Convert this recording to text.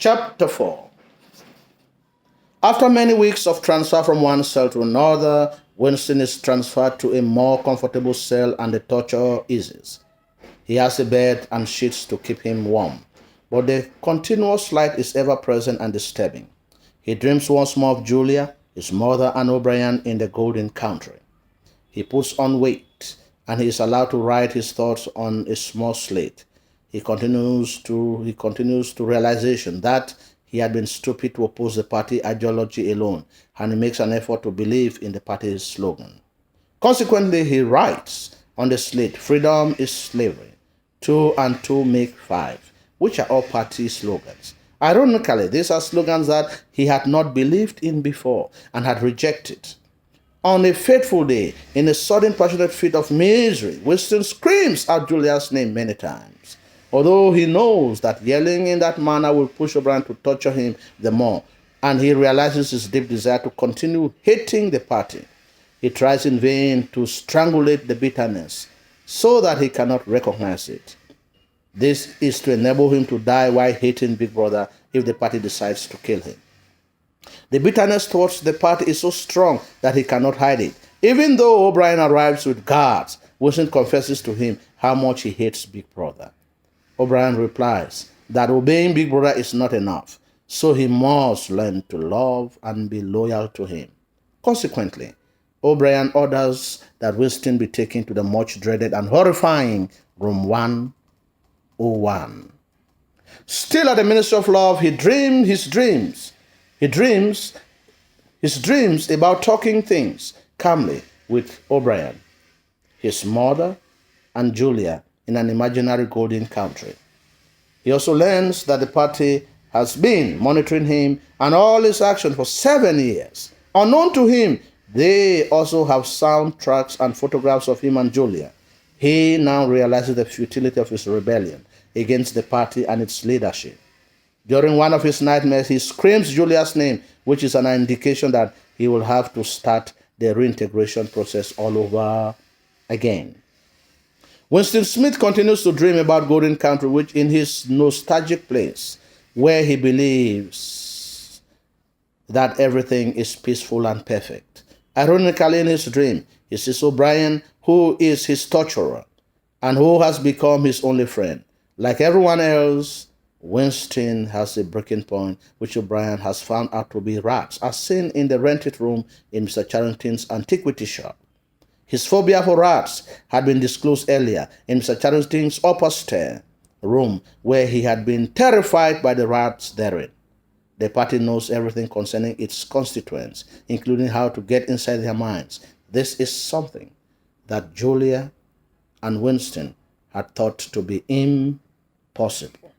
Chapter 4. After many weeks of transfer from one cell to another, Winston is transferred to a more comfortable cell and the torture eases. He has a bed and sheets to keep him warm, but the continuous light is ever present and disturbing. He dreams once more of Julia, his mother, and O'Brien in the Golden Country. He puts on weight, and he is allowed to write his thoughts on a small slate. He continues to realization that he had been stupid to oppose the party ideology alone, and he makes an effort to believe in the party's slogan. Consequently, he writes on the slate, "Freedom is slavery. 2 and 2 make 5," which are all party slogans. Ironically, these are slogans that he had not believed in before and had rejected. On a fateful day, in a sudden passionate fit of misery, Winston screams out Julia's name many times. Although he knows that yelling in that manner will push O'Brien to torture him the more, and he realizes his deep desire to continue hating the party, he tries in vain to strangulate the bitterness so that he cannot recognize it. This is to enable him to die while hating Big Brother if the party decides to kill him. The bitterness towards the party is so strong that he cannot hide it. Even though O'Brien arrives with guards, Winston confesses to him how much he hates Big Brother. O'Brien replies that obeying Big Brother is not enough, so he must learn to love and be loyal to him. Consequently, O'Brien orders that Winston be taken to the much dreaded and horrifying room 101. Still at the Ministry of Love, he dreams his dreams. He dreams about talking things calmly with O'Brien, his mother, and Julia in an imaginary golden country. He also learns that the party has been monitoring him and all his actions for 7 years. Unknown to him, they also have soundtracks and photographs of him and Julia. He now realizes the futility of his rebellion against the party and its leadership. During one of his nightmares, he screams Julia's name, which is an indication that he will have to start the reintegration process all over again. Winston Smith continues to dream about Golden Country, which in his nostalgic place, where he believes that everything is peaceful and perfect. Ironically, in his dream, he sees O'Brien, who is his torturer and who has become his only friend. Like everyone else, Winston has a breaking point, which O'Brien has found out to be rats, as seen in the rented room in Mr. Charrington's antiquity shop. His phobia for rats had been disclosed earlier in Mr. Charrington's upper stair room, where he had been terrified by the rats therein. The party knows everything concerning its constituents, including how to get inside their minds. This is something that Julia and Winston had thought to be impossible.